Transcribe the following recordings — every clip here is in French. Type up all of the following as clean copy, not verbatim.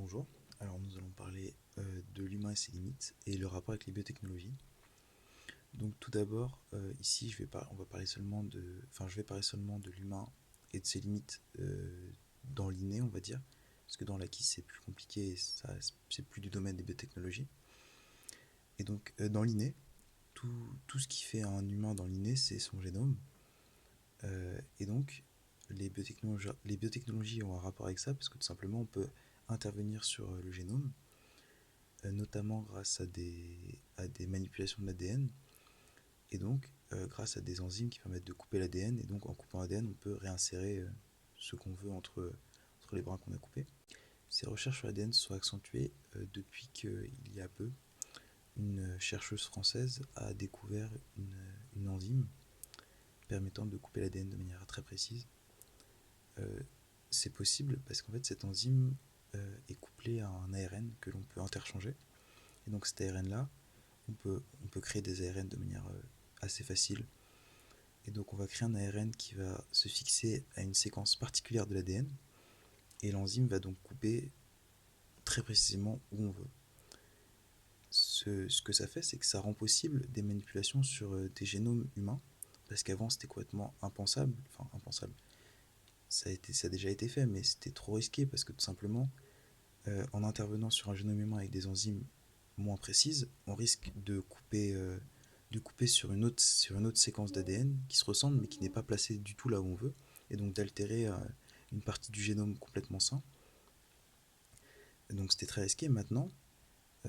Bonjour, alors nous allons parler de l'humain et ses limites et le rapport avec les biotechnologies. Donc tout d'abord, ici on va parler seulement je vais parler seulement de l'humain et de ses limites dans l'inné, on va dire, parce que dans l'acquis c'est plus compliqué et c'est plus du domaine des biotechnologies. Et donc dans l'inné, tout ce qui fait un humain dans l'inné, c'est son génome. Et donc les biotechnologies ont un rapport avec ça parce que tout simplement on peut intervenir sur le génome notamment grâce à des manipulations de l'ADN, et donc grâce à des enzymes qui permettent de couper l'ADN, et donc en coupant l'ADN, on peut réinsérer ce qu'on veut entre les brins qu'on a coupés. Ces recherches sur l'ADN se sont accentuées depuis qu'il y a peu, une chercheuse française a découvert une enzyme permettant de couper l'ADN de manière très précise. Euh, c'est possible parce qu'en fait cette enzyme est couplée à un ARN que l'on peut interchanger. Et donc cet ARN-là, on peut créer des ARN de manière assez facile. Et donc on va créer un ARN qui va se fixer à une séquence particulière de l'ADN. Et l'enzyme va donc couper très précisément où on veut. Ce que ça fait, c'est que ça rend possible des manipulations sur des génomes humains. Parce qu'avant c'était complètement impensable. Enfin impensable. Ça a déjà été fait, mais c'était trop risqué parce que tout simplement, en intervenant sur un génome humain avec des enzymes moins précises, on risque de couper sur une autre séquence d'ADN qui se ressemble mais qui n'est pas placée du tout là où on veut, et donc d'altérer une partie du génome complètement sain. Donc c'était très risqué. Maintenant,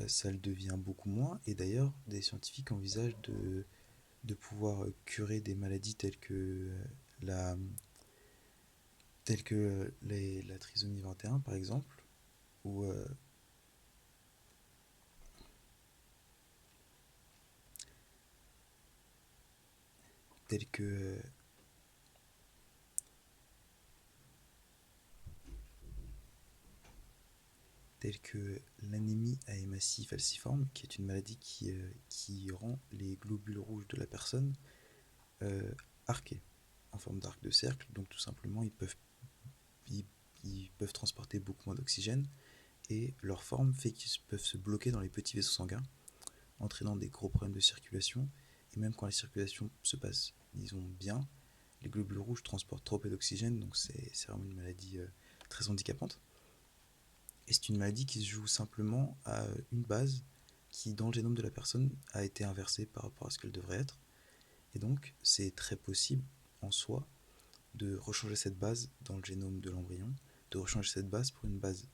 ça le devient beaucoup moins, et d'ailleurs, des scientifiques envisagent de pouvoir curer des maladies la, la trisomie 21 par exemple, ou telles que telles que l'anémie à hématie falciforme, qui est une maladie qui rend les globules rouges de la personne euh, arqués, en forme d'arc de cercle. Donc tout simplement, ils, ils peuvent transporter beaucoup moins d'oxygène, et leur forme fait qu'ils peuvent se bloquer dans les petits vaisseaux sanguins, entraînant des gros problèmes de circulation. Et même quand la circulation se passe, disons, bien, les globules rouges transportent trop peu d'oxygène, donc c'est vraiment une maladie très handicapante. Et c'est une maladie qui se joue simplement à une base qui, dans le génome de la personne, a été inversée par rapport à ce qu'elle devrait être. Et donc, c'est très possible en soi de rechanger cette base dans le génome de l'embryon, de rechanger cette base pour une base,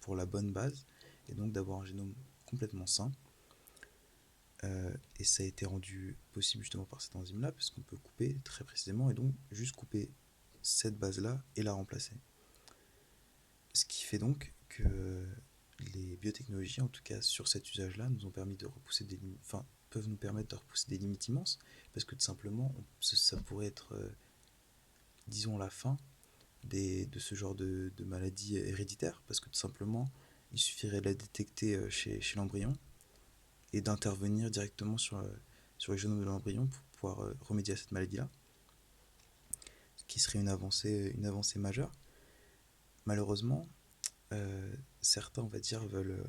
pour la bonne base, et donc d'avoir un génome complètement sain. Et ça a été rendu possible justement par cette enzyme-là, parce qu'on peut couper très précisément, et donc juste couper cette base-là et la remplacer. Ce qui fait donc que les biotechnologies, en tout cas sur cet usage-là, nous ont permis de repousser des limites, enfin, peuvent nous permettre de repousser des limites immenses, parce que tout simplement, ça pourrait être, disons, la fin de ce genre de maladie héréditaire, parce que tout simplement, il suffirait de la détecter chez l'embryon et d'intervenir directement sur le génome de l'embryon pour pouvoir remédier à cette maladie-là, ce qui serait une avancée majeure. Malheureusement, certains, on va dire, veulent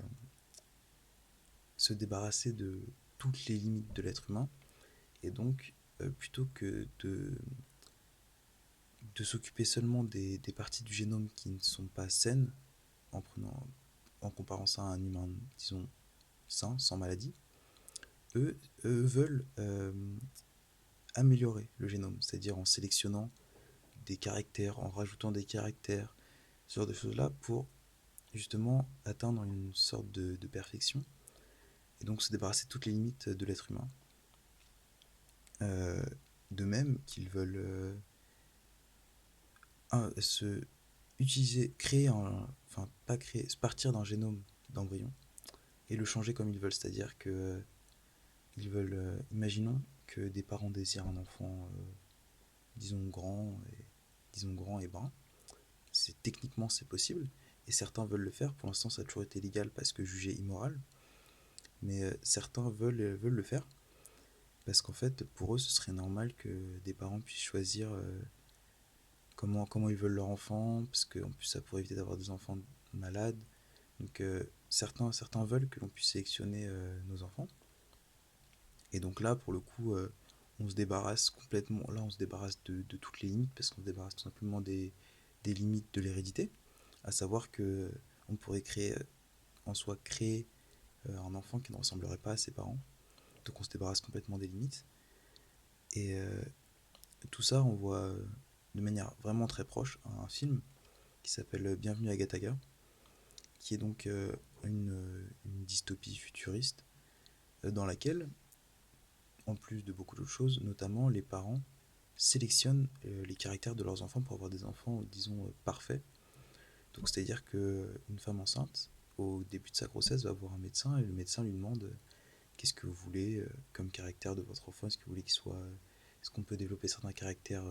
se débarrasser de toutes les limites de l'être humain, et donc plutôt que de s'occuper seulement des parties du génome qui ne sont pas saines, en comparant ça à un humain, disons, sain, sans maladie, eux veulent améliorer le génome, c'est-à-dire en sélectionnant des caractères, en rajoutant des caractères, ce genre de choses-là, pour justement atteindre une sorte de perfection, et donc se débarrasser de toutes les limites de l'être humain. Euh, de même qu'ils veulent se utiliser, créer un, enfin pas créer, partir d'un génome d'embryon et le changer comme ils veulent, c'est-à-dire que ils veulent, imaginons que des parents désirent un enfant, disons disons grand et brun, techniquement c'est possible, et certains veulent le faire. Pour l'instant ça a toujours été légal parce que jugé immoral, mais certains veulent le faire parce qu'en fait pour eux ce serait normal que des parents puissent choisir comment ils veulent leur enfant, parce qu'en plus ça pourrait éviter d'avoir des enfants malades, Donc certains veulent que l'on puisse sélectionner nos enfants. Et donc là, pour le coup, on se débarrasse complètement, là on se débarrasse de toutes les limites, parce qu'on se débarrasse tout simplement des limites de l'hérédité, à savoir que on pourrait créer un enfant qui ne ressemblerait pas à ses parents. Donc on se débarrasse complètement des limites. Et tout ça, on voit de manière vraiment très proche un film qui s'appelle Bienvenue à Gataga, qui est donc une dystopie futuriste dans laquelle, en plus de beaucoup d'autres choses, notamment les parents sélectionnent les caractères de leurs enfants pour avoir des enfants, disons, parfaits. Donc c'est-à-dire qu'une femme enceinte, au début de sa grossesse, va voir un médecin et le médecin lui demande qu'est-ce que vous voulez comme caractère de votre enfant. Est-ce que vous voulez qu'il soit... Est-ce qu'on peut développer certains caractères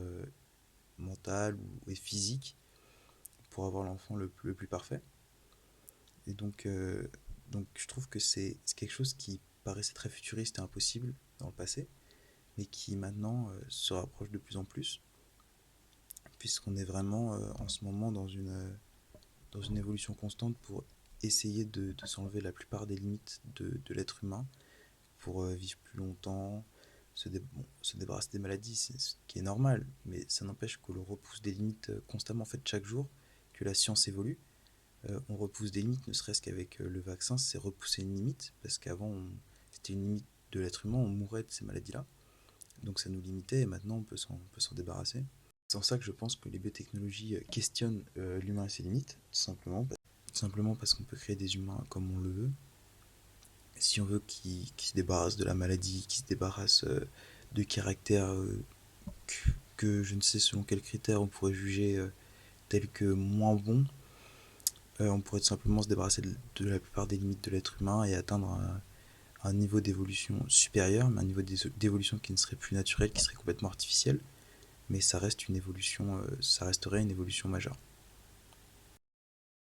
mental et physique pour avoir l'enfant le plus parfait. Et donc je trouve que c'est quelque chose qui paraissait très futuriste et impossible dans le passé, mais qui maintenant se rapproche de plus en plus, puisqu'on est vraiment en ce moment dans une évolution constante pour essayer de s'enlever la plupart des limites de l'être humain, pour vivre plus longtemps, se débarrasser des maladies, c'est ce qui est normal, mais ça n'empêche que l'on repousse des limites constamment. En fait, chaque jour que la science évolue, on repousse des limites, ne serait-ce qu'avec le vaccin, c'est repousser une limite, parce qu'avant, c'était une limite de l'être humain, on mourait de ces maladies-là, donc ça nous limitait, et maintenant on peut s'en débarrasser. C'est en ça que je pense que les biotechnologies questionnent l'humain et ses limites, tout simplement parce qu'on peut créer des humains comme on le veut. Si on veut qu'ils se débarrassent de la maladie, qu'ils se débarrassent de caractères que je ne sais selon quels critères on pourrait juger tels que moins bons, on pourrait tout simplement se débarrasser de la plupart des limites de l'être humain et atteindre un niveau d'évolution supérieur, mais un niveau d'évolution qui ne serait plus naturel, qui serait complètement artificiel, mais ça resterait une évolution majeure.